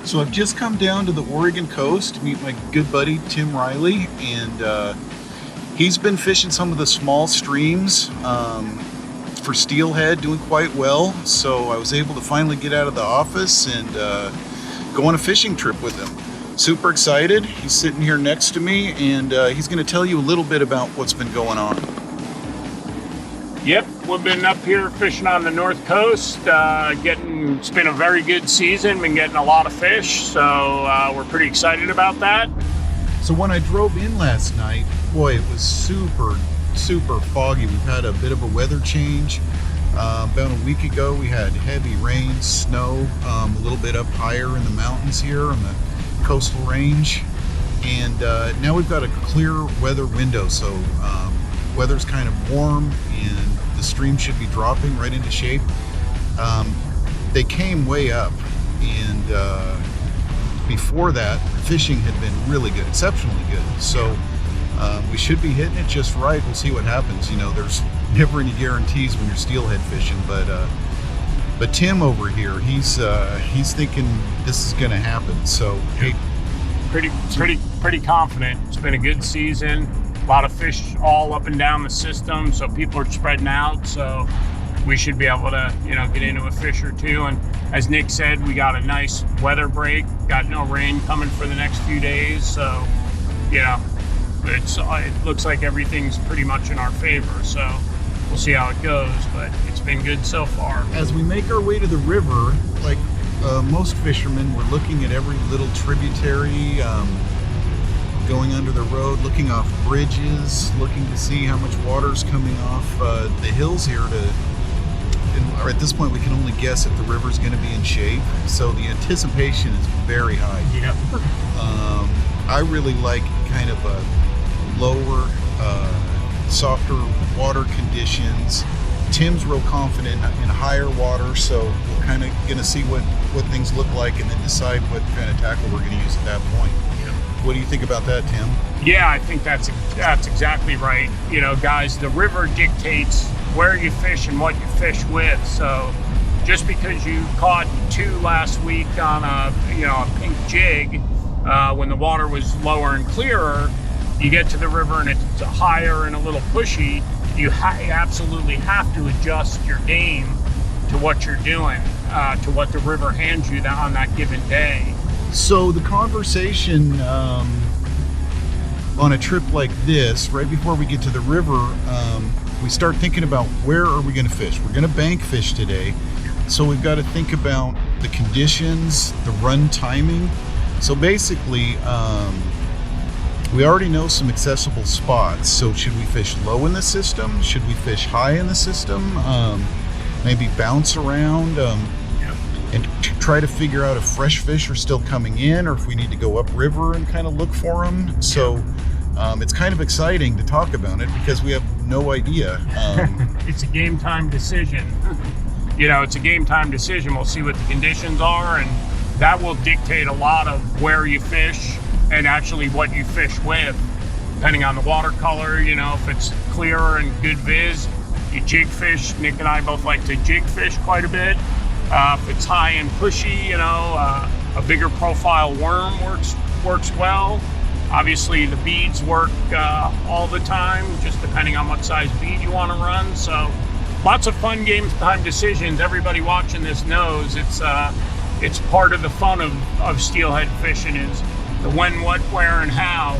So I've just come down to the Oregon coast to meet my good buddy Tim Riley, and he's been fishing some of the small streams for steelhead, doing quite well. So I was able to finally get out of the office and go on a fishing trip with him. Super excited. He's sitting here next to me, and he's going to tell you a little bit about what's been going on. Yep, we've been up here fishing on the North Coast. It's been a very good season, been getting a lot of fish, so we're pretty excited about that. So when I drove in last night, boy, it was super foggy. We've had a bit of a weather change. About a week ago, we had heavy rain, snow, a little bit up higher in the mountains here on the coastal range. And now we've got a clear weather window, so weather's kind of warm and the stream should be dropping right into shape. They came way up, and before that, fishing had been really good, exceptionally good. So we should be hitting it just right. We'll see what happens. You know, there's never any guarantees when you're steelhead fishing, but Tim over here, he's thinking this is going to happen. So hey, pretty confident. It's been a good season. A lot of fish all up and down the system, so people are spreading out. So we should be able to, get into a fish or two. And as Nick said, we got a nice weather break. Got no rain coming for the next few days, so it looks like everything's pretty much in our favor. So we'll see how it goes, but it's been good so far. As we make our way to the river, like most fishermen, we're looking at every little tributary. Going under the road, looking off bridges, looking to see how much water's coming off the hills here. Or at this point, we can only guess if the river's going to be in shape. So the anticipation is very high. Yeah. I really like kind of a lower, softer water conditions. Tim's real confident in higher water, so we're kind of going to see what things look like and then decide what kind of tackle we're going to use at that point. What do you think about that, Tim? Yeah, I think that's exactly right. Guys, the river dictates where you fish and what you fish with. So just because you caught 2 last week on a pink jig, when the water was lower and clearer, you get to the river and it's higher and a little pushy, you absolutely have to adjust your game to what you're doing, to what the river hands you on that given day. So the conversation on a trip like this, right before we get to the river, we start thinking about where are we going to fish. We're going to bank fish today, so we've got to think about the conditions, the run timing. So basically, we already know some accessible spots. So should we fish low in the system? Should we fish high in the system? Maybe bounce around? And try to figure out if fresh fish are still coming in or if we need to go upriver and kind of look for them. So it's kind of exciting to talk about it because we have no idea. It's a game time decision. It's a game time decision. We'll see what the conditions are, and that will dictate a lot of where you fish and actually what you fish with, depending on the watercolor. If it's clearer and good viz, you jig fish. Nick and I both like to jig fish quite a bit. If it's high and pushy, a bigger profile worm works well. Obviously, the beads work all the time, just depending on what size bead you want to run. So, lots of fun game time decisions. Everybody watching this knows it's part of the fun of steelhead fishing is the when, what, where, and how.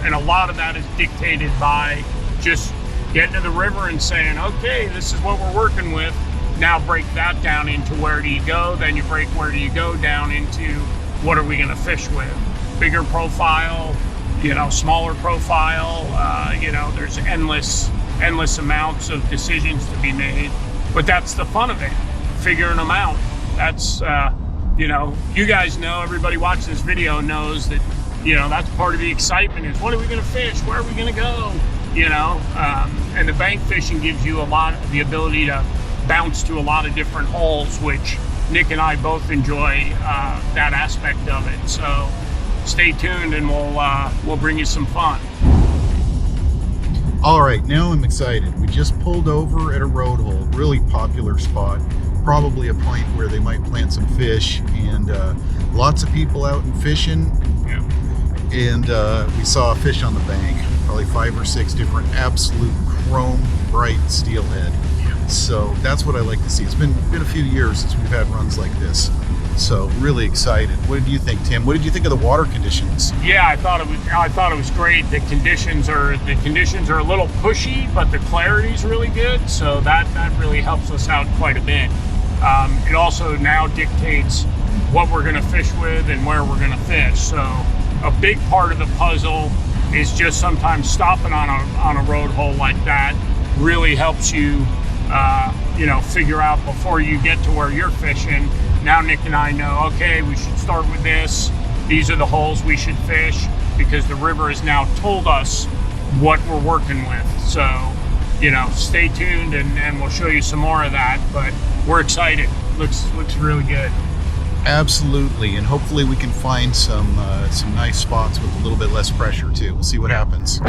And a lot of that is dictated by just getting to the river and saying, okay, this is what we're working with. Now break that down into where do you go, then you break where do you go down into what are we going to fish with. Bigger profile, smaller profile, there's endless amounts of decisions to be made, but that's the fun of it, figuring them out. That's, you guys know, everybody watching this video knows that, that's part of the excitement is what are we going to fish, where are we going to go, and the bank fishing gives you the ability to bounce to a lot of different holes, which Nick and I both enjoy that aspect of it. So stay tuned and we'll bring you some fun. All right, now I'm excited. We just pulled over at a road hole, really popular spot, probably a point where they might plant some fish, and Lots of people out and fishing. Yeah. And we saw a fish on the bank, probably 5 or 6 different absolute chrome bright steelhead. Yeah. So that's what I like to see. It's been a few years since we've had runs like this. So really excited. What did you think, Tim? What did you think of the water conditions? Yeah, I thought it was great. The conditions are a little pushy, but the clarity's really good. So that really helps us out quite a bit. It also now dictates what we're going to fish with and where we're going to fish. So a big part of the puzzle is just sometimes stopping on a road hole like that really helps you, figure out before you get to where you're fishing. Now Nick and I know, okay, we should start with this. These are the holes we should fish because the river has now told us what we're working with. So, stay tuned and we'll show you some more of that. But we're excited. Looks really good. Absolutely, and hopefully we can find some nice spots with a little bit less pressure too. We'll see what happens.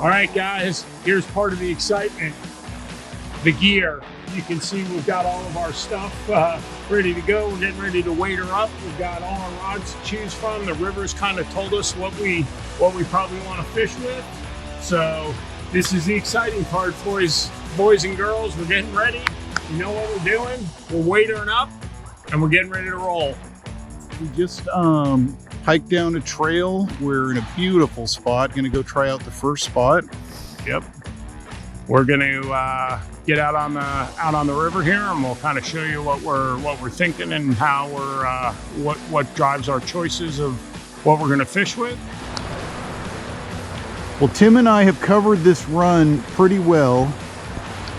All right, guys, here's part of the excitement. The gear. You can see we've got all of our stuff ready to go. We're getting ready to wader up. We've got all our rods to choose from. The river's kind of told us what we probably want to fish with. So this is the exciting part, boys and girls. We're getting ready. You know what we're doing. We're wadering up, and we're getting ready to roll. We just hiked down a trail. We're in a beautiful spot. Going to go try out the first spot. Yep. We're going to get out on the river here, and we'll kind of show you what we're thinking and how what drives our choices of what we're going to fish with. Well, Tim and I have covered this run pretty well.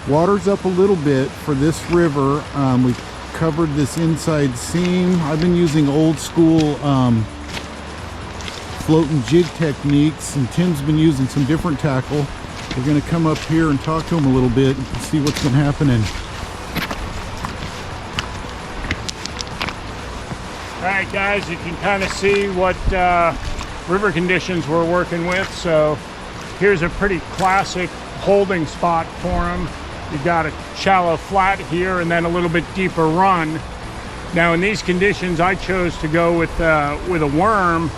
Water's up a little bit for this river. We've covered this inside seam. I've been using old school float and jig techniques, and Tim's been using some different tackle. We're going to come up here and talk to him a little bit and see what's been happening. All right, guys, you can kind of see what river conditions we're working with. So here's a pretty classic holding spot for them. You've got a shallow flat here and then a little bit deeper run. Now in these conditions, I chose to go with a worm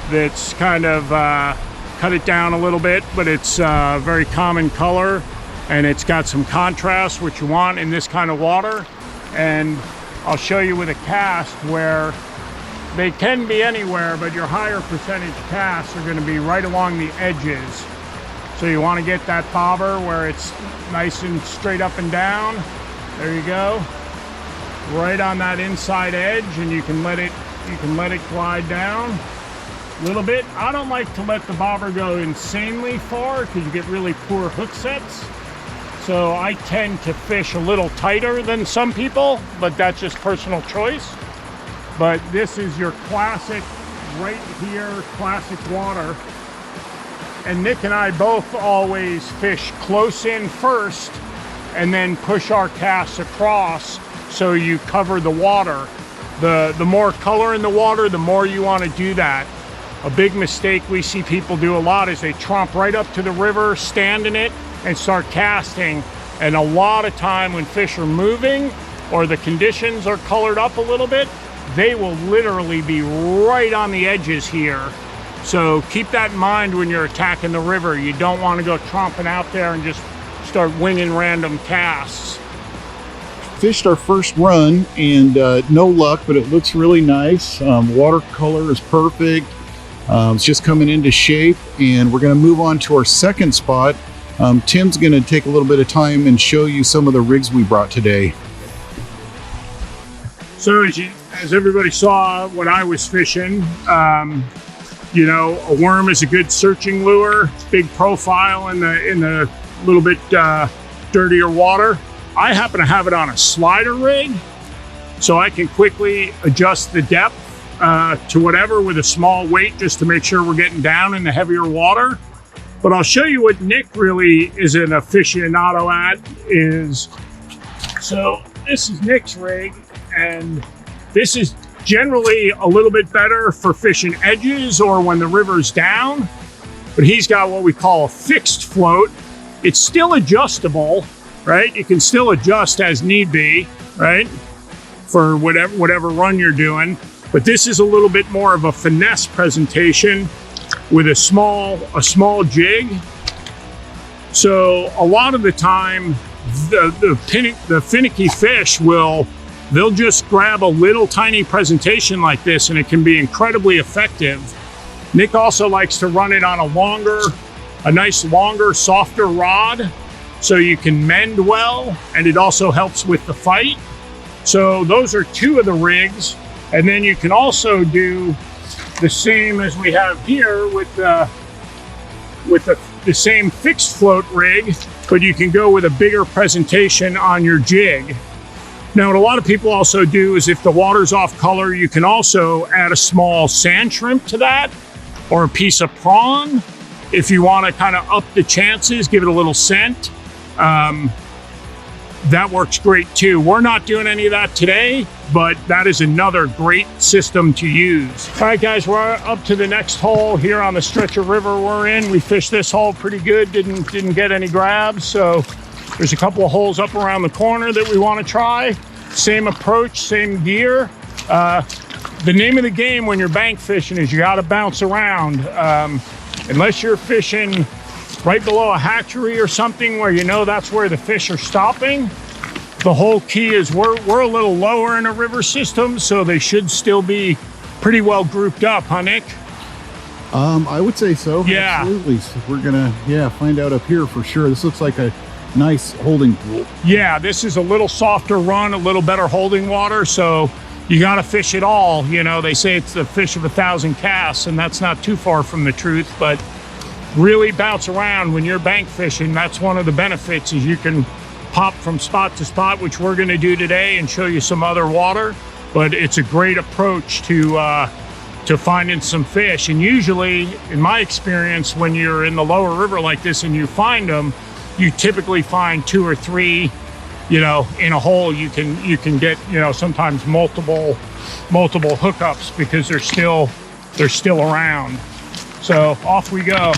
that's kind of cut it down a little bit, but it's very common color and it's got some contrast, which you want in this kind of water. And I'll show you with a cast where they can be anywhere, but your higher percentage casts are going to be right along the edges. So you want to get that bobber where it's nice and straight up and down. There you go. Right on that inside edge, and you can let it glide down a little bit. I don't like to let the bobber go insanely far because you get really poor hook sets. So I tend to fish a little tighter than some people, but that's just personal choice. But this is your classic, right here, classic water. And Nick and I both always fish close in first and then push our casts across so you cover the water. The more color in the water, the more you want to do that. A big mistake we see people do a lot is they tromp right up to the river, stand in it, and start casting. And a lot of time when fish are moving or the conditions are colored up a little bit, they will literally be right on the edges here. So keep that in mind when you're attacking the river. You don't want to go tromping out there and just start winging random casts. Fished our first run and no luck, but it looks really nice. Watercolor is perfect. It's just coming into shape, and we're going to move on to our second spot. Tim's going to take a little bit of time and show you some of the rigs we brought today. So as everybody saw when I was fishing, a worm is a good searching lure, big profile in the little bit dirtier water. I happen to have it on a slider rig, so I can quickly adjust the depth to whatever with a small weight just to make sure we're getting down in the heavier water. But I'll show you what Nick really is an aficionado at is, so this is Nick's rig, and this is generally a little bit better for fishing edges or when the river's down, but he's got what we call a fixed float. It's still adjustable, right? You can still adjust as need be, right? For whatever run you're doing. But this is a little bit more of a finesse presentation with a small jig. So a lot of the time, the finicky fish they'll just grab a little tiny presentation like this, and it can be incredibly effective. Nick also likes to run it on a nice longer, softer rod, so you can mend well, and it also helps with the fight. So those are two of the rigs. And then you can also do the same as we have here with the same fixed float rig, but you can go with a bigger presentation on your jig. Now, what a lot of people also do is if the water's off color, you can also add a small sand shrimp to that or a piece of prawn if you want to kind of up the chances, give it a little scent. That works great too. We're not doing any of that today, but that is another great system to use. All right, guys, we're up to the next hole here on the stretch of river we're in. We fished this hole pretty good, didn't get any grabs. So there's a couple of holes up around the corner that we want to try. Same approach, same gear. The name of the game when you're bank fishing is you got to bounce around. Unless you're fishing right below a hatchery or something where you know that's where the fish are stopping. The whole key is we're a little lower in a river system, so they should still be pretty well grouped up, huh, Nick? I would say so. Yeah. Absolutely. So we're gonna, find out up here for sure. This looks like a nice holding pool. Yeah, this is a little softer run, a little better holding water, so you got to fish it all. You know, they say it's the fish of 1,000 casts, and that's not too far from the truth, but really bounce around when you're bank fishing. That's one of the benefits, is you can pop from spot to spot, which we're going to do today and show you some other water. But it's a great approach to finding some fish. And usually, in my experience, when you're in the lower river like this and you find them, you typically find 2 or 3, in a hole. You can get, sometimes multiple hookups because they're still around. So off we go.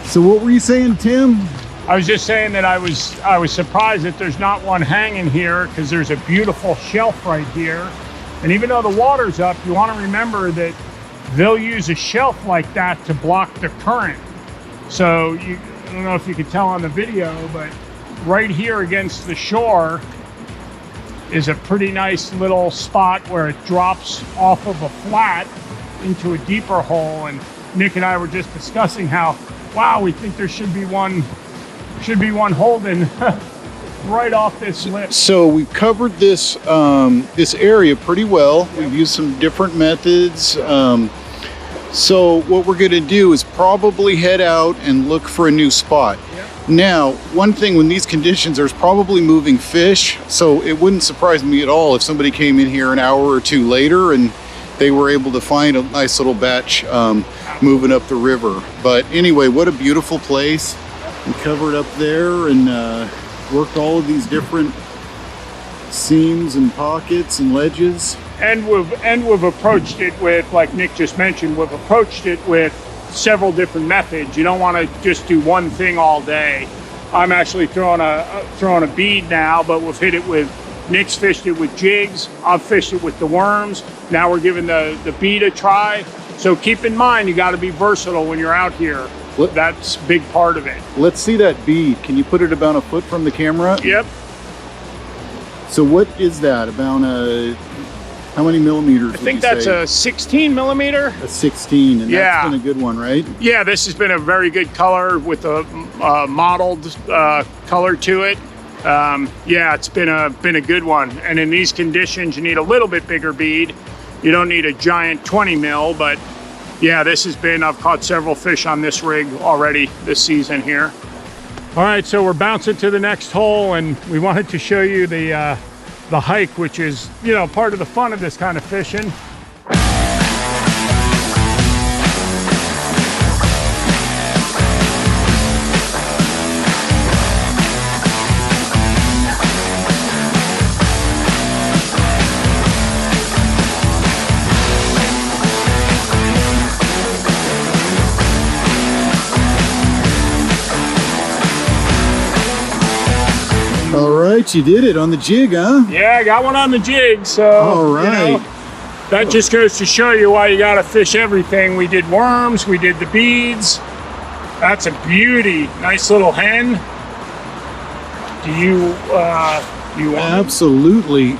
So what were you saying, Tim? I was just saying that I was surprised that there's not one hanging here, because there's a beautiful shelf right here. And even though the water's up, you want to remember that they'll use a shelf like that to block the current. So I don't know if you could tell on the video, but right here against the shore is a pretty nice little spot where it drops off of a flat into a deeper hole. And Nick and I were just discussing how, wow, we think there should be one holding right off this lip. So we've covered this this area pretty well. We've used some different methods. So what we're going to do is probably head out and look for a new spot. Now, one thing, when these conditions, there's probably moving fish, so it wouldn't surprise me at all if somebody came in here an hour or two later and they were able to find a nice little batch moving up the river. But anyway, what a beautiful place. We covered up there and worked all of these different seams and pockets and ledges. And we've approached it with, like Nick just mentioned, we've approached it with several different methods. You don't want to just do one thing all day. I'm actually throwing a bead now, but we've hit it with, Nick's fished it with jigs, I've fished it with the worms. Now we're giving the bead a try. So keep in mind, you got to be versatile when you're out here. That's a big part of it. Let's see that bead. Can you put it about a foot from the camera? Yep. So what is that? About how many millimeters? I think that's a 16 millimeter. A 16, and that's been a good one, right? Yeah, this has been a very good color with a mottled color to it. Yeah, it's been a good one. And in these conditions, you need a little bit bigger bead. You don't need a giant 20 mil, but yeah, I've caught several fish on this rig already this season here. All right, so we're bouncing to the next hole, and we wanted to show you the hike, which is, part of the fun of this kind of fishing. All right, you did it on the jig, huh? Yeah, I got one on the jig, so All right. That just goes to show you why you gotta fish everything. We did worms, we did the beads. That's a beauty. Nice little hen. Do you want it? Absolutely.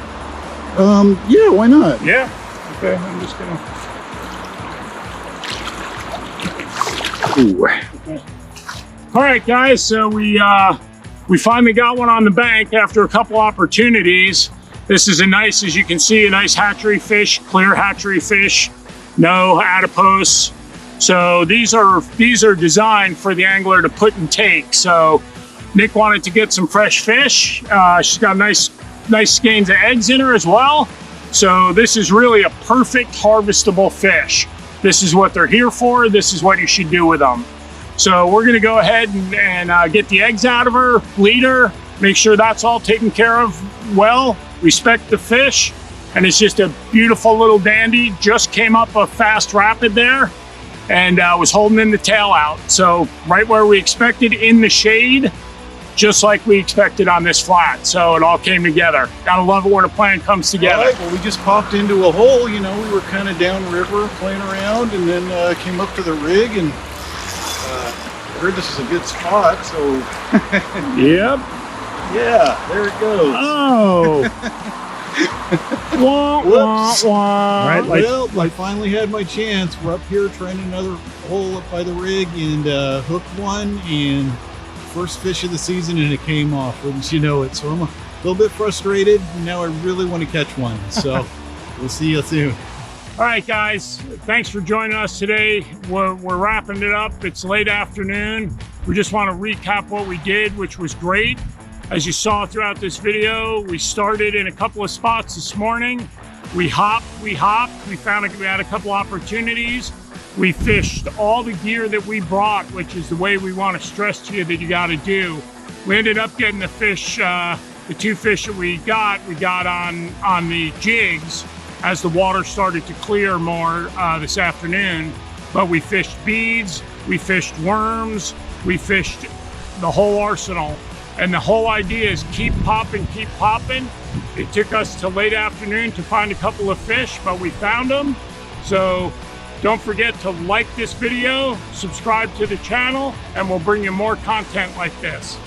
Yeah, why not? Yeah. Okay, I'm just gonna. Ooh. All right, guys. So we finally got one on the bank after a couple opportunities. This is a nice, as you can see, a nice hatchery fish, clear hatchery fish, no adipose. So these are designed for the angler to put and take. So Nick wanted to get some fresh fish. She's got nice skeins of eggs in her as well. So this is really a perfect harvestable fish. This is what they're here for. This is what you should do with them. So we're gonna go ahead and get the eggs out of her, bleed her, make sure that's all taken care of well, respect the fish, and it's just a beautiful little dandy. Just came up a fast rapid there and was holding in the tail out. So right where we expected, in the shade, just like we expected on this flat. So it all came together. Gotta love it when a plan comes together. All right, well, we just popped into a hole. You know, we were kind of downriver playing around, and then came up to the rig, and heard this is a good spot, so Yep. yeah, there it goes. Oh. Wah, wah, wah. Right, well, I finally had my chance. We're up here trying another hole up by the rig, and hooked one, and first fish of the season, and it came off, wouldn't you know it? So I'm a little bit frustrated. Now I really want to catch one, so we'll see you soon. All right, guys, thanks for joining us today. We're wrapping it up. It's late afternoon. We just want to recap what we did, which was great. As you saw throughout this video, we started in a couple of spots this morning. We hopped. We found we had a couple opportunities. We fished all the gear that we brought, which is the way we want to stress to you that you got to do. We ended up getting the fish, the two fish that we got on the jigs as the water started to clear more this afternoon. But we fished beads, we fished worms, we fished the whole arsenal. And the whole idea is keep popping, keep popping. It took us till late afternoon to find a couple of fish, but we found them. So don't forget to like this video, subscribe to the channel, and we'll bring you more content like this.